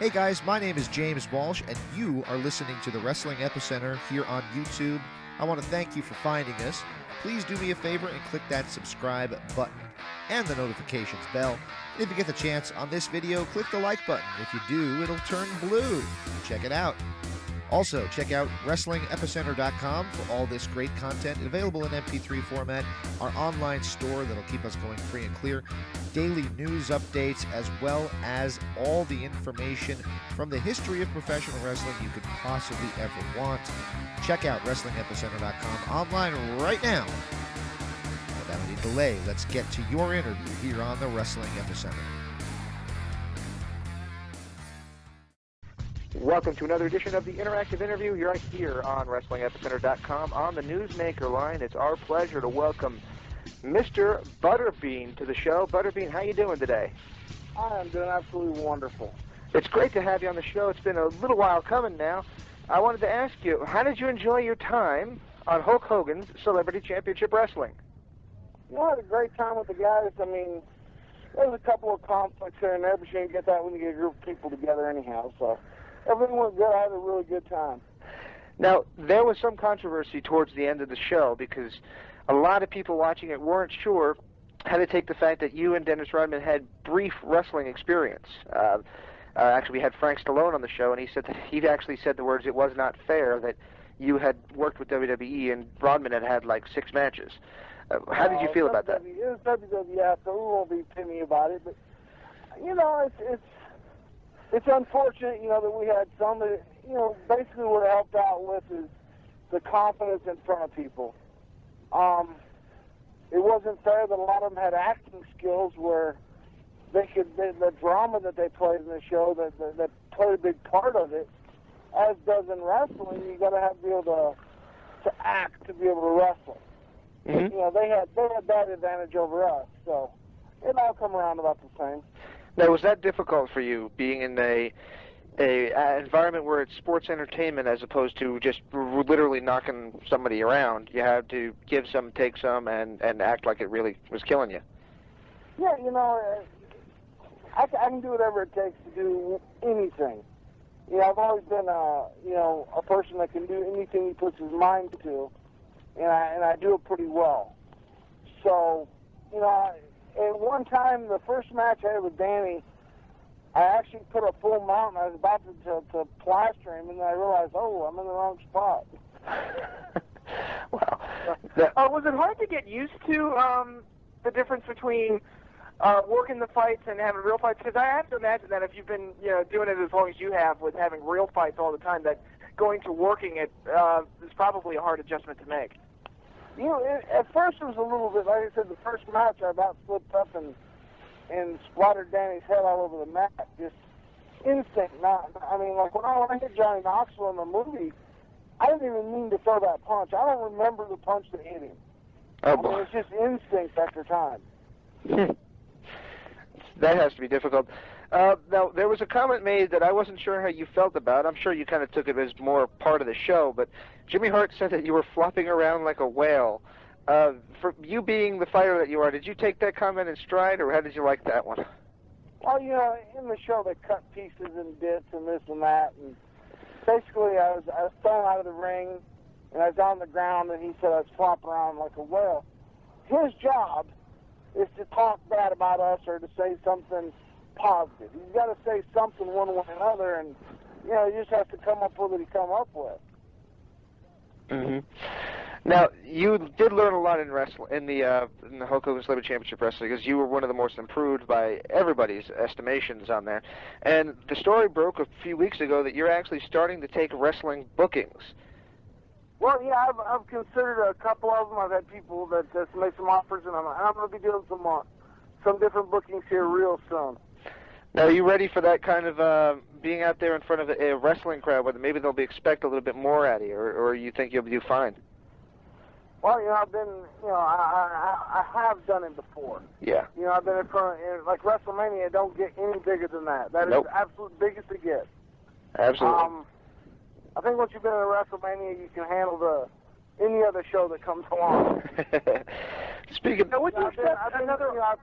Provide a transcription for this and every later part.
Hey guys, my name is James Walsh, and you are listening to the Wrestling Epicenter here on YouTube. I want to thank you for finding us. Please do me a favor and click that subscribe button and the notifications bell. And if you get the chance on this video, click the like button. If you do, it'll turn blue. Check it out. Also, check out WrestlingEpicenter.com for all this great content available in MP3 format, our online store that'll keep us going free and clear, daily news updates, as well as all the information from the history of professional wrestling you could possibly ever want. Check out WrestlingEpicenter.com online right now. Without any delay, let's get to your interview here on the Wrestling Epicenter. Welcome to another edition of the Interactive Interview right here on WrestlingEpicenter.com. On the Newsmaker line, it's our pleasure to welcome Mr. Butterbean to the show. Butterbean, how you doing today? I am doing absolutely wonderful. It's great to have you on the show. It's been a little while coming now. I wanted to ask you, how did you enjoy your time on Hulk Hogan's Celebrity Championship Wrestling? You know, I had a great time with the guys. I mean, there was a couple of conflicts here and there, but you ain't get that when you get a group of people together anyhow, so everything was good. I had a really good time. Now, there was some controversy towards the end of the show because a lot of people watching it weren't sure how to take the fact that you and Dennis Rodman had brief wrestling experience. Actually, we had Frank Stallone on the show, and he said that he actually said the words, "It was not fair that you had worked with WWE and Rodman had had like 6 matches." How did you feel about that? It was WWF, so we won't be pinning about it, but, you know, it's unfortunate, you know, that we had some, you know, basically what it helped out with is the confidence in front of people. It wasn't fair that a lot of them had acting skills where they could, the drama that they played in the show, that played a big part of it, as does in wrestling, you got to be able to act to be able to wrestle. Mm-hmm. You know, they had that advantage over us, so it all come around about the same. Now, was that difficult for you, being in a environment where it's sports entertainment as opposed to just literally knocking somebody around? You had to give some, take some, and act like it really was killing you. Yeah, you know, I can do whatever it takes to do anything. You know, I've always been a person that can do anything he puts his mind to, and I do it pretty well. So, you know, at one time, the first match I had with Danny, I actually put a full mount, and I was about to plaster him, and I realized, oh, I'm in the wrong spot. Wow. Was it hard to get used to the difference between working the fights and having real fights? Because I have to imagine that if you've been doing it as long as you have with having real fights all the time, that going to working it is probably a hard adjustment to make. You know, at first it was a little bit, like I said, the first match I about slipped up and splattered Danny's head all over the mat. Just instinct. I mean, like when I hit Johnny Knoxville in the movie, I didn't even mean to throw that punch. I don't remember the punch that hit him. Oh, I mean, it's just instinct after time. That has to be difficult. Now, there was a comment made that I wasn't sure how you felt about. I'm sure you kind of took it as more part of the show, but Jimmy Hart said that you were flopping around like a whale. For you being the fighter that you are, did you take that comment in stride, or how did you like that one? Well, you know, in the show they cut pieces and bits and this and that, and basically I was thrown out of the ring, and I was on the ground, and he said I was flopping around like a whale. His job is to talk bad about us or to say something positive. He's got to say something one way or another, and you know, you just have to come up with what he come up with. Mm-hmm. Now, you did learn a lot in the Hulk Hogan Celebrity Championship Wrestling, because you were one of the most improved by everybody's estimations on there. And the story broke a few weeks ago that you're actually starting to take wrestling bookings. Well, yeah, I've considered a couple of them. I've had people that made some offers, and I'm going to be doing some different bookings here real soon. Now, are you ready for that kind of being out there in front of a wrestling crowd, where maybe they'll expect a little bit more out of you, or you think you'll do fine? Well, you know, I've been, you know, I have done it before. Yeah. You know, I've been in front of, like WrestleMania, don't get any bigger than that. That Nope. is the absolute biggest it gets. Absolutely. I think once you've been in WrestleMania, you can handle any other show that comes along. Speaking. Now, would you accept I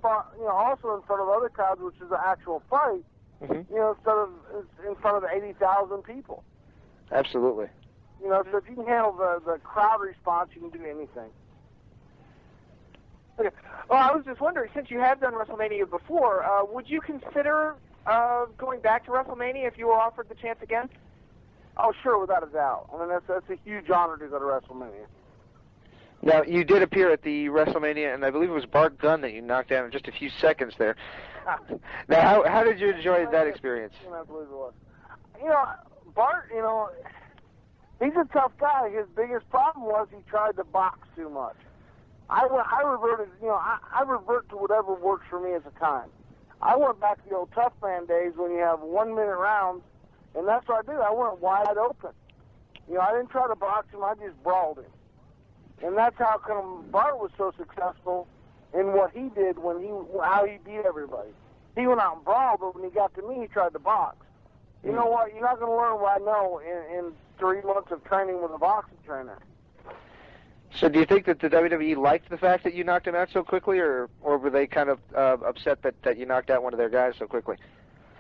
fought, you know, also in front of other crowds, which is an actual fight. Mm-hmm. You know, instead of in front of 80,000 people. Absolutely. You know, so if you can handle the crowd response, you can do anything. Okay. Well, I was just wondering, since you have done WrestleMania before, would you consider going back to WrestleMania if you were offered the chance again? Oh, sure, without a doubt. I mean, that's a huge honor to go to WrestleMania. Now, you did appear at the WrestleMania, and I believe it was Bart Gunn that you knocked out in just a few seconds there. Now, how did you enjoy that experience? I believe it was. You know, Bart, you know, he's a tough guy. His biggest problem was he tried to box too much. I reverted, you know, I revert to whatever works for me at the time. I went back to the old tough man days when you have 1 minute rounds, and that's what I did. I went wide open. You know, I didn't try to box him. I just brawled him. And that's how come Bart was so successful in what he did how he beat everybody. He went out and brawled, but when he got to me, he tried to box. You know what? You're not going to learn what I know in 3 months of training with a boxing trainer. So do you think that the WWE liked the fact that you knocked him out so quickly, or were they kind of upset that you knocked out one of their guys so quickly?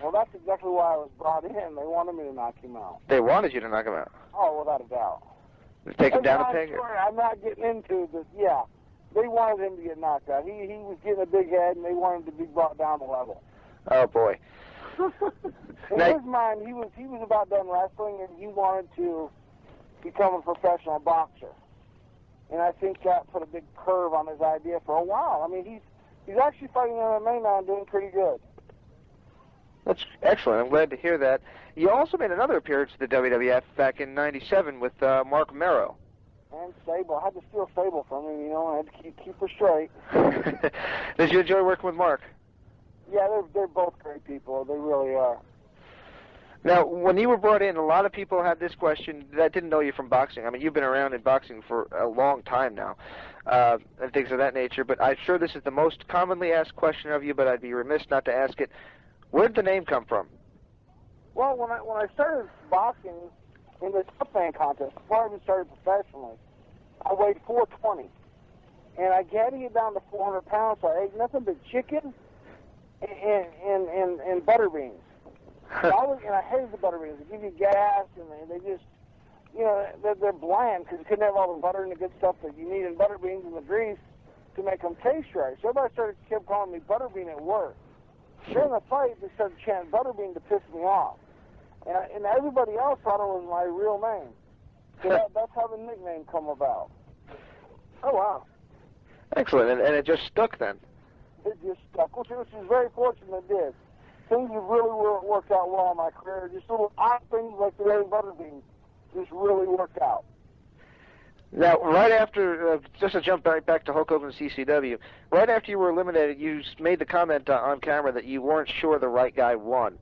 Well, that's exactly why I was brought in. They wanted me to knock him out. They wanted you to knock him out? Oh, without a doubt. Take him down a peg? I'm not getting into this. Yeah, they wanted him to get knocked out. He was getting a big head, and they wanted him to be brought down a level. Oh, boy. In his mind, he was about done wrestling, and he wanted to become a professional boxer. And I think that put a big curve on his idea for a while. I mean, he's actually fighting MMA now and doing pretty good. That's excellent. I'm glad to hear that. You also made another appearance at the WWF back in '97 with Marc Mero. And Sable. I had to steal Sable from him, you know. I had to keep her straight. Did you enjoy working with Marc? Yeah, they're both great people. They really are. Now, when you were brought in, a lot of people had this question that didn't know you from boxing. I mean, you've been around in boxing for a long time now, and things of that nature, but I'm sure this is the most commonly asked question of you, but I'd be remiss not to ask it. Where did the name come from? Well, when I started boxing in the tough man contest, before I even started professionally, I weighed 420, and I had to get down to 400 pounds, so I ate nothing but chicken and Butterbeans. And I hated the Butterbeans. They give you gas, and they just, you know, they're bland because you couldn't have all the butter and the good stuff that you need in Butterbeans and the grease to make them taste right. So everybody kept calling me Butterbean at work. During the fight, they started chanting Butterbean to piss me off. And everybody else thought it was my real name. So that's how the nickname come about. Oh, wow. Excellent. And it just stuck then? It just stuck, which is very fortunate it did. Things have really worked out well in my career. Just little odd things like the name Butterbean just really worked out. Now, right after, just to jump back to Hulk Hogan's CCW, right after you were eliminated, you made the comment on camera that you weren't sure the right guy won.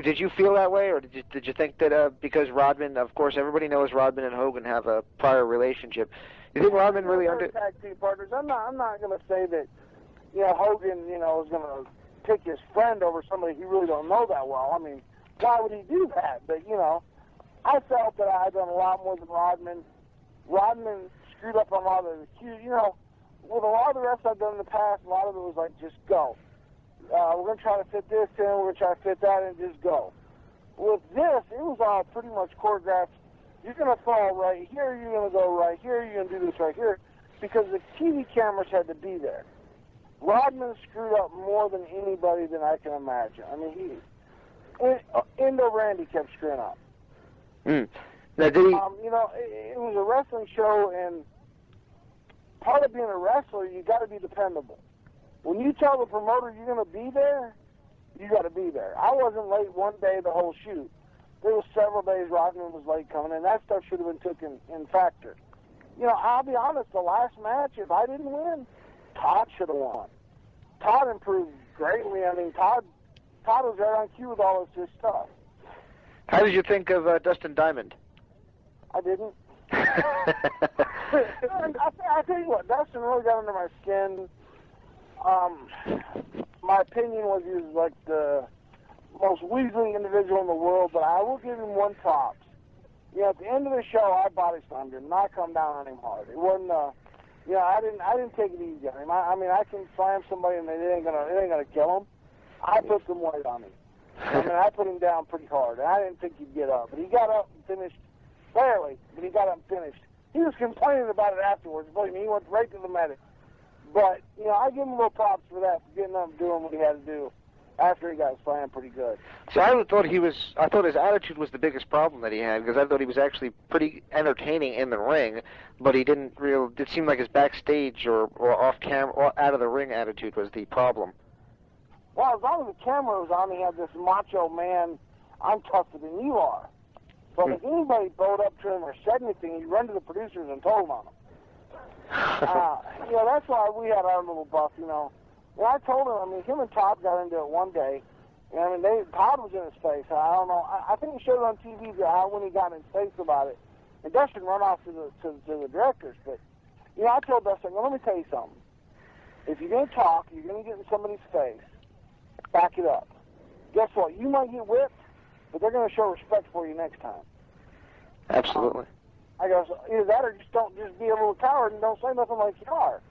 Did you feel that way, or did you think that because Rodman, of course, everybody knows Rodman and Hogan have a prior relationship. Do you think Rodman really tag team partners. I'm not going to say that, you know, Hogan, you know, is going to pick his friend over somebody he really don't know that well. I mean, why would he do that? But, you know, I felt that I had done a lot more than Rodman. Rodman screwed up on a lot of the cues. You know, with a lot of the rest I've done in the past, a lot of it was like, just go. We're going to try to fit this in, we're going to try to fit that in, just go. With this, it was all pretty much choreographed. You're going to fall right here, you're going to go right here, you're going to do this right here, because the TV cameras had to be there. Rodman screwed up more than anybody than I can imagine. I mean, Indo Randy kept screwing up. Now, did he... You know, it was a wrestling show, and part of being a wrestler, you got to be dependable. When you tell the promoter you're going to be there, you got to be there. I wasn't late one day the whole shoot. There was several days Rodman was late coming, and that stuff should have been taken in factor. You know, I'll be honest, the last match, if I didn't win, Todd should have won. Todd improved greatly. I mean, Todd was right on cue with all of his stuff. How did you think of Dustin Diamond? I didn't. I tell you what, Dustin really got under my skin. My opinion was he was like the most weaseling individual in the world, but I will give him one props. You know, at the end of the show, I body slammed him, not come down on him hard. It wasn't, you know, I didn't take it easy on him. I mean, I can slam somebody and it ain't gonna kill him. I put some weight on him. I mean, I put him down pretty hard. I didn't think he'd get up, but he got up and finished barely. But he got up and finished. He was complaining about it afterwards. Believe me, he went right to the medic. But I give him a little props for that, for getting up and doing what he had to do after he got slammed pretty good. So I thought his attitude was the biggest problem that he had, because I thought he was actually pretty entertaining in the ring, but he didn't real. It seemed like his backstage or off camera or out of the ring attitude was the problem. Well, as long as the camera was on, he had this macho man, I'm tougher than you are. But if anybody bowed up to him or said anything, he'd run to the producers and told on them. That's why we had our little buff, And I told him, him and Todd got into it one day. Todd was in his face. I don't know. I think he showed it on TV how when he got in his face about it. And Dustin run off to the directors. But, I told Dustin, let me tell you something. If you're going to talk, you're going to get in somebody's face, back it up. Guess what? You might get whipped, but they're going to show respect for you next time. Absolutely. I goes, either that or don't be a little coward and don't say nothing like you are.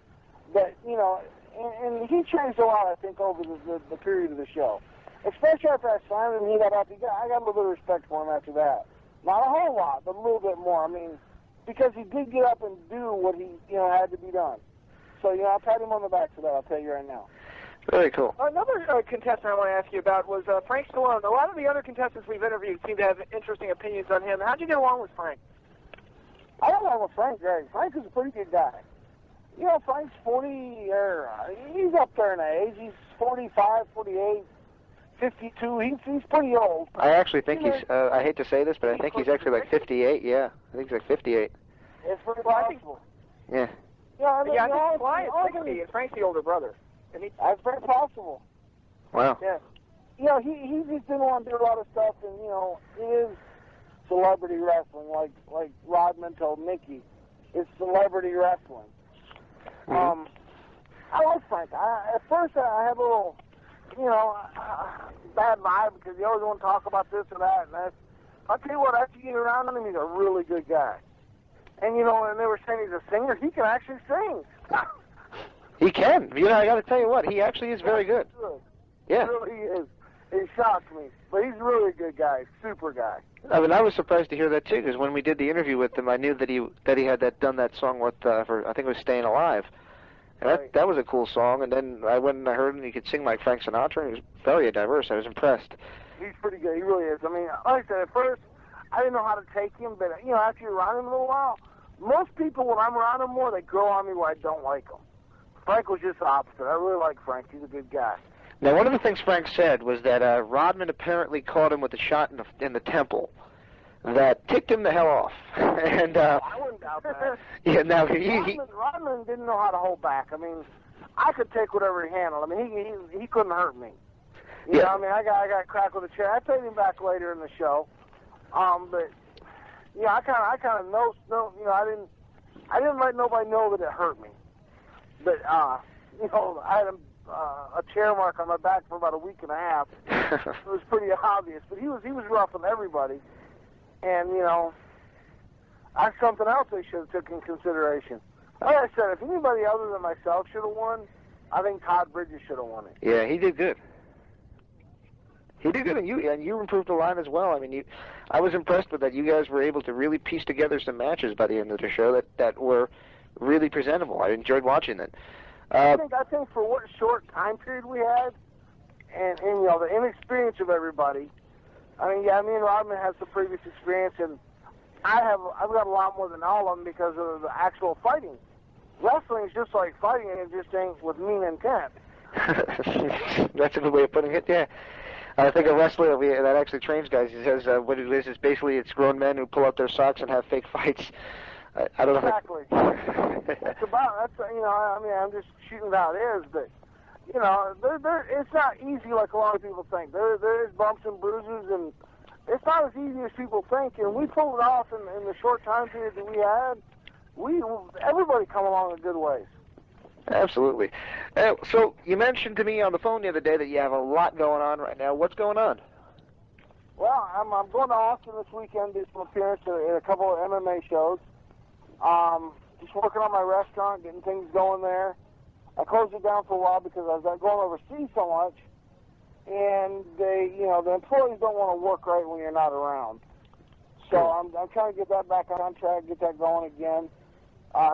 But, and he changed a lot, I think, over the period of the show. Especially after I signed him and he got up, I got a little bit of respect for him after that. Not a whole lot, but a little bit more. Because he did get up and do what he, had to be done. So, I'll pat him on the back for that, I'll tell you right now. Very cool. Another contestant I want to ask you about was Frank Stallone. A lot of the other contestants we've interviewed seem to have interesting opinions on him. How'd you get along with Frank? I got along with Frank great. Frank is a pretty good guy. Frank's 40, he's up there in age. He's 45, 48, 52. He's pretty old. I actually think he's, I hate to say this, but I think he's actually like 58, yeah. I think he's like 58. It's pretty possible. Yeah. I think Sly is 60, and Frank's the older brother. That's very possible. Wow. Yeah. He just didn't want to do a lot of stuff, and, it is celebrity wrestling, like Rodman told Mickey. It's celebrity wrestling. Mm-hmm. I like Frank. At first, I had a little, bad vibe because you always want to talk about this or that. And I'll tell you what, after you get around him, he's a really good guy. And, and they were saying he's a singer. He can actually sing. He can. I got to tell you what, he actually is very good. Yeah. He really is. He shocked me. But he's really a good guy, super guy. I was surprised to hear that too, because when we did the interview with him, I knew that he had done that song for I think it was "Staying Alive," and right. that was a cool song. And then I went and I heard him; he could sing like Frank Sinatra. And he was very diverse. I was impressed. He's pretty good. He really is. Like I said, at first I didn't know how to take him, but after you're around him a little while, most people when I'm around him more, they grow on me where I don't like them. Frank was just the opposite. I really like Frank. He's a good guy. Now, one of the things Frank said was that Rodman apparently caught him with a shot in the temple that ticked him the hell off. And I wouldn't doubt that. Yeah, now Rodman didn't know how to hold back. I could take whatever he handled. He couldn't hurt me. You know, I got cracked with a chair. I paid him back later in the show. But I kind of know. I didn't let nobody know that it hurt me. But I had a chair mark on my back for about a week and a half. It was pretty obvious. But he was roughing everybody. And, that's something else they should have took in consideration. Like I said, if anybody other than myself should have won, I think Todd Bridges should have won it. Yeah, he did good. He did good, and you improved a lot as well. I was impressed with that. You guys were able to really piece together some matches by the end of the show that were really presentable. I enjoyed watching it. I think for what short time period we had, and the inexperience of everybody. Me and Rodman have some previous experience, and I've got a lot more than all of them because of the actual fighting. Wrestling is just like fighting, and it just ain't with mean intent. That's a good way of putting it. Yeah. I think a wrestler that actually trains guys, he says what it is basically it's grown men who pull up their socks and have fake fights. I don't know. Exactly. I'm just shooting it how it is, but it's not easy like a lot of people think. There is bumps and bruises, and it's not as easy as people think. And we pulled it off in the short time period that we had. Everybody come along in good ways. Absolutely. So you mentioned to me on the phone the other day that you have a lot going on right now. What's going on? Well, I'm going to Austin this weekend, do some appearance in a couple of MMA shows. Just working on my restaurant, getting things going there. I closed it down for a while because I was going overseas so much. and the employees don't want to work right when you're not around. So I'm trying to get that back on track, get that going again.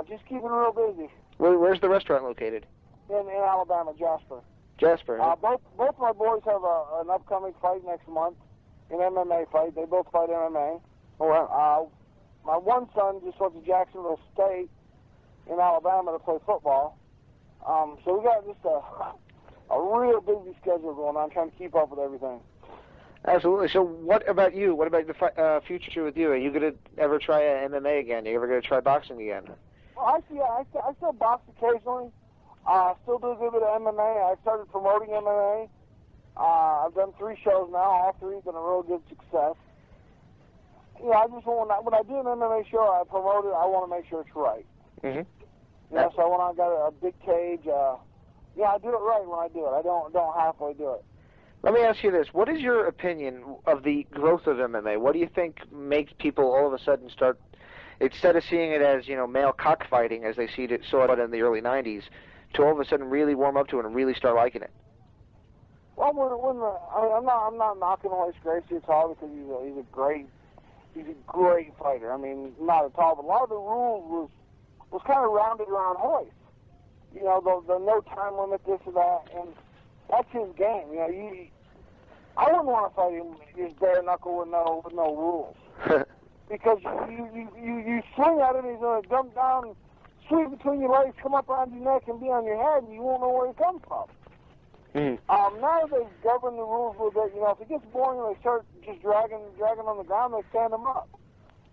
Just keeping it real busy. Where's the restaurant located? In Alabama, Jasper. Jasper. Both my boys have an upcoming fight next month, an MMA fight. They both fight MMA. Oh, wow. My one son just went to Jacksonville State in Alabama to play football. So we got just a real busy schedule going on, trying to keep up with everything. Absolutely. So what about you? What about the future with you? Are you going to ever try MMA again? Are you ever going to try boxing again? Well, I still box occasionally. Still do a good bit of MMA. I started promoting MMA. I've done 3 shows now. All 3 have been a real good success. I just when I do an MMA show, I promote it. I want to make sure it's right. Mm-hmm. So when I got a big cage, I do it right when I do it. I don't halfway do it. Let me ask you this. What is your opinion of the growth of MMA? What do you think makes people all of a sudden start, instead of seeing it as, male cockfighting as they saw it in the early 90s, to all of a sudden really warm up to it and really start liking it? Well, I'm not knocking Royce Gracie at all because he's a great fighter. I mean, not at all. But a lot of the rules was kind of rounded around Royce. The no time limit, this or that, and that's his game. I wouldn't want to fight him just bare knuckle with no rules. Because you swing at him, he's going to dump down, sweep between your legs, come up around your neck, and be on your head, and you won't know where he comes from. Mm-hmm. Now they've governed the rules a little bit. If it gets boring and they start just dragging on the ground, they stand them up.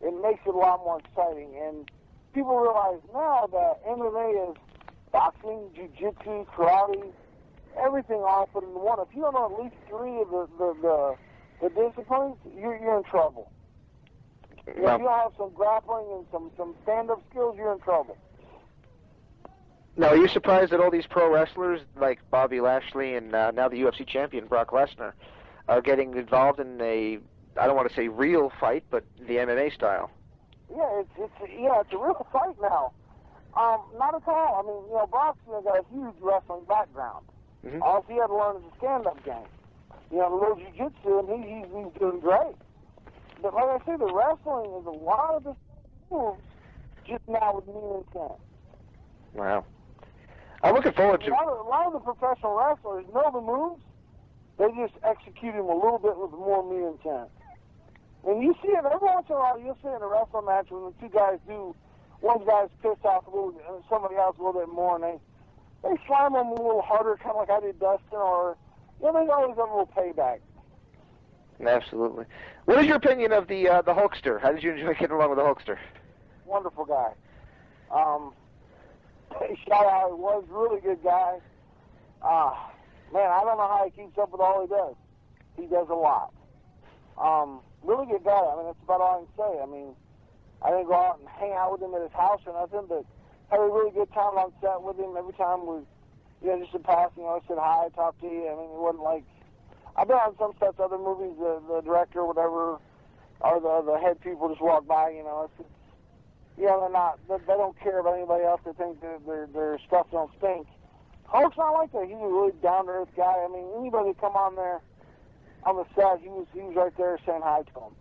It makes it a lot more exciting. And people realize now that MMA is boxing, jiu-jitsu, karate, everything all put into one. If you don't know at least 3 of the disciplines, you're in trouble. If you don't have some grappling and some stand-up skills, you're in trouble. Now, are you surprised that all these pro wrestlers like Bobby Lashley and now the UFC champion Brock Lesnar are getting involved in I don't want to say real fight, but the MMA style? Yeah, it's a real fight now. Not at all. I mean, Brock's got a huge wrestling background. Mm-hmm. All he had to learn is a stand-up game. A little jiu-jitsu, and he's doing great. But like I say, the wrestling is a lot of the moves just now with mean intent. Wow. I'm looking forward to... A lot of the professional wrestlers know the moves. They just execute them a little bit with more mean intent. And you see it every once in a while. You'll see it in a wrestling match when the 2 guys do... One guy's pissed off a little bit, and somebody else a little bit more, and they slam them a little harder, kind of like I did Dustin, or... they always have a little payback. Absolutely. What is your opinion of the Hulkster? How did you enjoy getting along with the Hulkster? Wonderful guy. Shout out, he was a really good guy. Man, I don't know how he keeps up with all he does. He does a lot. Really good guy. I mean, that's about all I can say. I mean, I didn't go out and hang out with him at his house or nothing, but had a really good time on set with him. Every time we, just in passing, I said hi, talked to you. I mean, it wasn't like, I've been on some sets, other movies, the director, whatever, or the head people just walk by, they're not, they don't care about anybody else. They think their stuff don't stink. Hulk's not like that. He's a really down-to-earth guy. I mean, anybody that come on there, on the set, he was right there saying hi to him.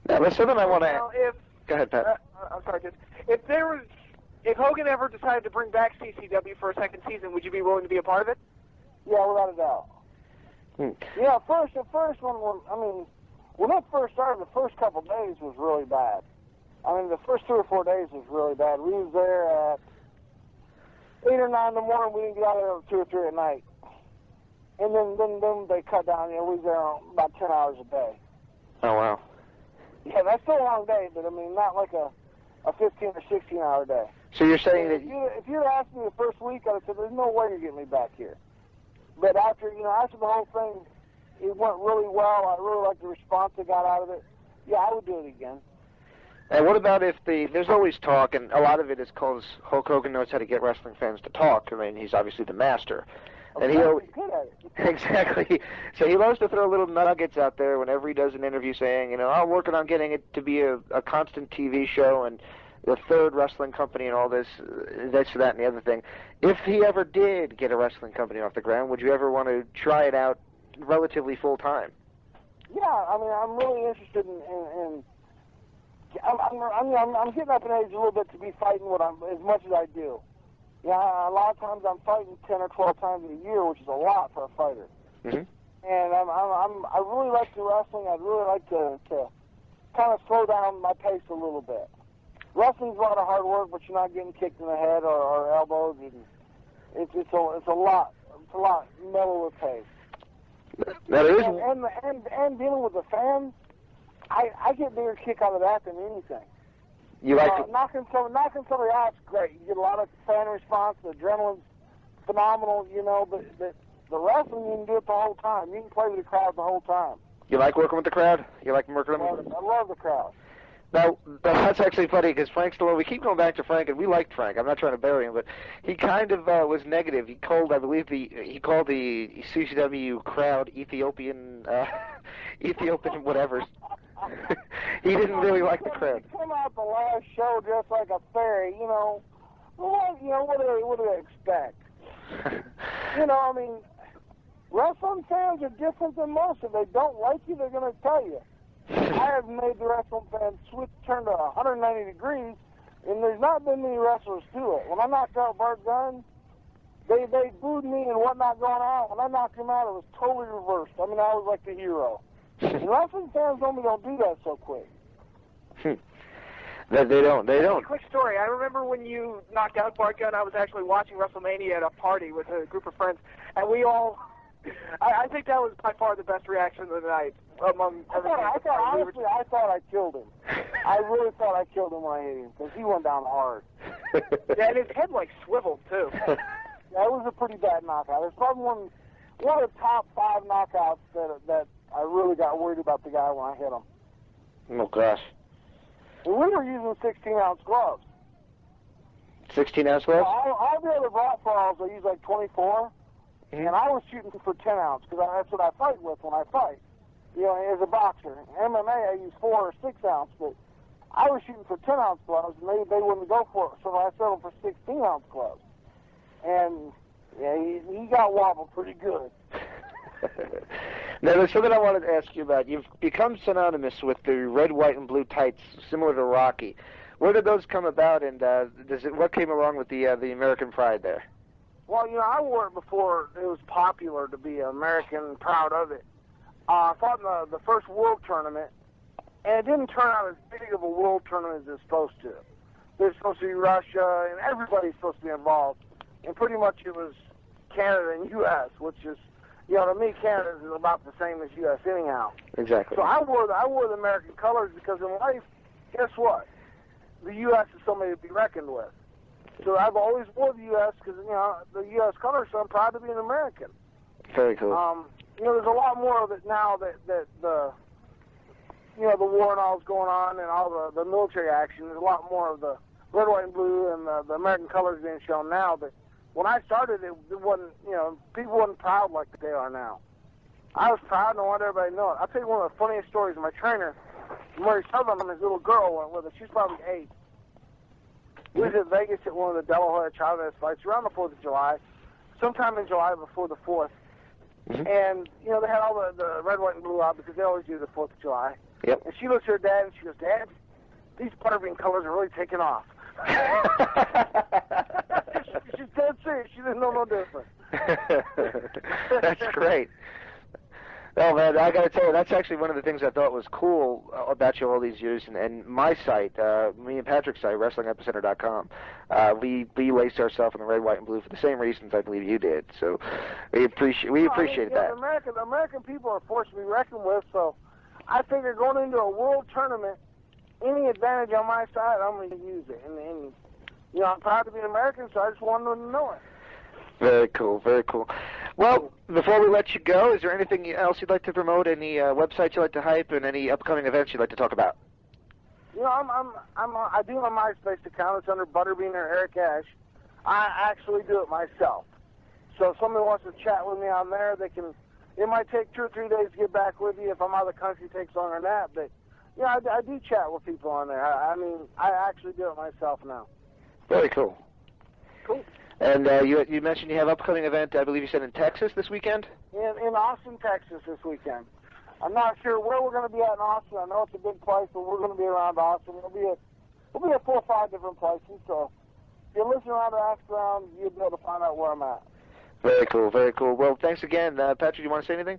Now, there's something I want to... Go ahead, Pat. I'm sorry, just if Hogan ever decided to bring back CCW for a second season, would you be willing to be a part of it? Yeah, without a doubt. Yeah, at first, when it first started, the first couple of days was really bad. I mean, the first 3 or 4 days was really bad. We was there at 8 or 9 in the morning. We didn't get out of there till 2 or 3 at night. And then they cut down. We was there about 10 hours a day. Oh, wow. Yeah, that's still a long day, but I mean, not like a 15 or 16-hour day. So you're saying that... If you'd asked me the first week, I'd have said, there's no way you're getting me back here. But after the whole thing, it went really well. I really liked the response I got out of it. Yeah, I would do it again. And what about if there's always talk, and a lot of it is because Hulk Hogan knows how to get wrestling fans to talk. I mean, he's obviously the master. And he's good at it. Exactly. So he loves to throw little nuggets out there whenever he does an interview saying, I'm working on getting it to be a constant TV show, and the third wrestling company and all this, that, and the other thing. If he ever did get a wrestling company off the ground, would you ever want to try it out relatively full time? Yeah, I mean, I'm really interested I'm getting up in age a little bit to be fighting as much as I do. Yeah, a lot of times I'm fighting 10 or 12 times a year, which is a lot for a fighter. Mm-hmm. And I really like the wrestling. I'd really like to kind of slow down my pace a little bit. Wrestling's a lot of hard work, but you're not getting kicked in the head or elbows. And it's a lot mellower pace. That is. And dealing with the fans, I get a bigger kick out of that than anything. You like knocking somebody out's great. You get a lot of fan response. The adrenaline's phenomenal, but the wrestling, you can do it the whole time. You can play with the crowd the whole time. You like working with the crowd? You like working with them? I love the crowd. Now, that's actually funny because Frank Stallone, we keep going back to Frank, and we liked Frank. I'm not trying to bury him, but he kind of was negative. He called, I believe, he called the CCW crowd Ethiopian whatever. He didn't really like the crowd. He came out the last show dressed like a fairy, Well, what do they expect? I mean, wrestling fans are different than most. If they don't like you, they're going to tell you. I have made the wrestling fans turn to 190 degrees, and there's not been many wrestlers do it. When I knocked out Bart Gunn, they booed me and what not going on. When I knocked him out, it was totally reversed. I mean, I was like the hero. And wrestling fans normally don't do that so quick. They don't. Quick story. I remember when you knocked out Bart Gunn, I was actually watching WrestleMania at a party with a group of friends, and we all... I think that was by far the best reaction of the night among everything. I thought I killed him. I really thought I killed him when I hit him, because he went down hard. Yeah, and his head, swiveled, too. Yeah, it was a pretty bad knockout. It was probably one of the top 5 knockouts that I really got worried about the guy when I hit him. Oh, gosh. And we were using 16-ounce gloves. 16-ounce gloves? All the other brawls, I use 24. And I was shooting for 10 ounce because that's what I fight with when I fight. As a boxer. MMA, I use 4 or 6 ounce, but I was shooting for 10 ounce gloves, and they wouldn't go for it, so I settled for 16 ounce gloves. And yeah, he got wobbled pretty good. Now, there's something I wanted to ask you about. You've become synonymous with the red, white, and blue tights, similar to Rocky. Where did those come about, and what came along with the American pride there? Well, I wore it before it was popular to be American, proud of it. I fought in the first world tournament, and it didn't turn out as big of a world tournament as it's supposed to. There's supposed to be Russia, and everybody's supposed to be involved. And pretty much it was Canada and U.S., which is, to me, Canada is about the same as U.S. anyhow. Exactly. So I wore the American colors because in life, guess what? The U.S. is somebody to be reckoned with. So I've always wore the U.S. because, the U.S. colors, so I'm proud to be an American. Very cool. There's a lot more of it now that the war and all is going on and all the military action. There's a lot more of the red, white, and blue and the American colors being shown now. But when I started, it wasn't, people wasn't proud like they are now. I was proud and I wanted everybody to know it. I'll tell you one of the funniest stories. My trainer, Murray Sutherland, and his little girl went with us. She's probably 8. We was at Vegas at one of the De La Hoya Chavez fights around the 4th of July, sometime in July before the 4th. Mm-hmm. And, they had all the red, white, and blue out because they always do the 4th of July. Yep. And she looks at her dad and she goes, "Dad, these Butterbean colors are really taking off." She's dead serious. She didn't know no different. That's great. Oh, man, I got to tell you, that's actually one of the things I thought was cool about you all these years. And my site, me and Patrick's site, WrestlingEpicenter.com, we laced ourselves in the red, white, and blue for the same reasons I believe you did. So we appreciate that. The American people are forced to be reckoned with, so I figure going into a world tournament, any advantage on my side, I'm going to use it. And I'm proud to be an American, so I just wanted them to know it. Very cool, very cool. Well, before we let you go, is there anything else you'd like to promote? Any websites you'd like to hype, and any upcoming events you'd like to talk about? I do my MySpace account. It's under Butterbean or Eric Ash. I actually do it myself. So if somebody wants to chat with me on there, they can. It might take 2 or 3 days to get back with you. If I'm out of the country, it takes longer than that. But Yeah, I do chat with people on there. I mean, I actually do it myself now. Very cool. Cool. And you mentioned you have upcoming event, I believe you said in Texas this weekend? In Austin, Texas this weekend. I'm not sure where we're going to be at in Austin. I know it's a big place, but we're going to be around Austin. We'll be at 4 or 5 different places. So if you listen around or ask around, you'll be able to find out where I'm at. Very cool, very cool. Well, thanks again. Patrick, you want to say anything?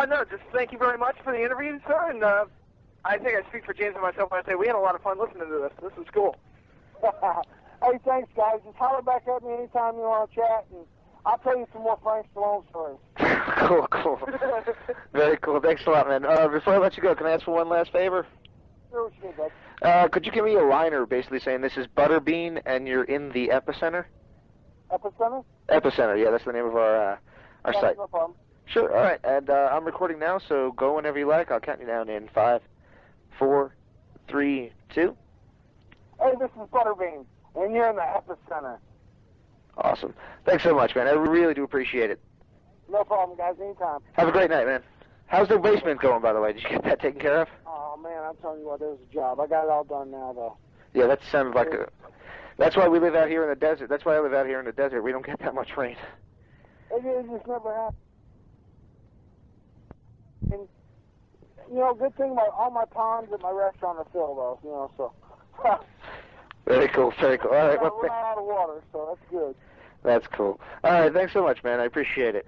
No, just thank you very much for the interview, sir. And I think I speak for James and myself when I say we had a lot of fun listening to this. This was cool. Hey, thanks, guys. Just holler back at me anytime you want to chat, and I'll tell you some more Frank Stallone stories. Cool. Very cool. Thanks a lot, man. Before I let you go, can I ask for one last favor? Sure, bud. Could you give me a liner basically saying this is Butterbean and you're in the epicenter? Epicenter? Epicenter, yeah, that's the name of our site. No problem. Sure, all right. And I'm recording now, so go whenever you like. I'll count you down in 5, 4, 3, 2. Hey, this is Butterbean, and you're in the epicenter. Awesome. Thanks so much, man. I really do appreciate it. No problem, guys. Anytime. Have a great night, man. How's the basement going, by the way? Did you get that taken care of? Oh, man, I'm telling you what, there's a job. I got it all done now, though. Yeah, that sounded like a... That's why we live out here in the desert. That's why I live out here in the desert. We don't get that much rain. It just never happened. And, you know, good thing about all my ponds at my restaurant are filled, though, you know, so... Very cool, very cool. All right, we're not out of water, so that's good. That's cool. All right, thanks so much, man. I appreciate it.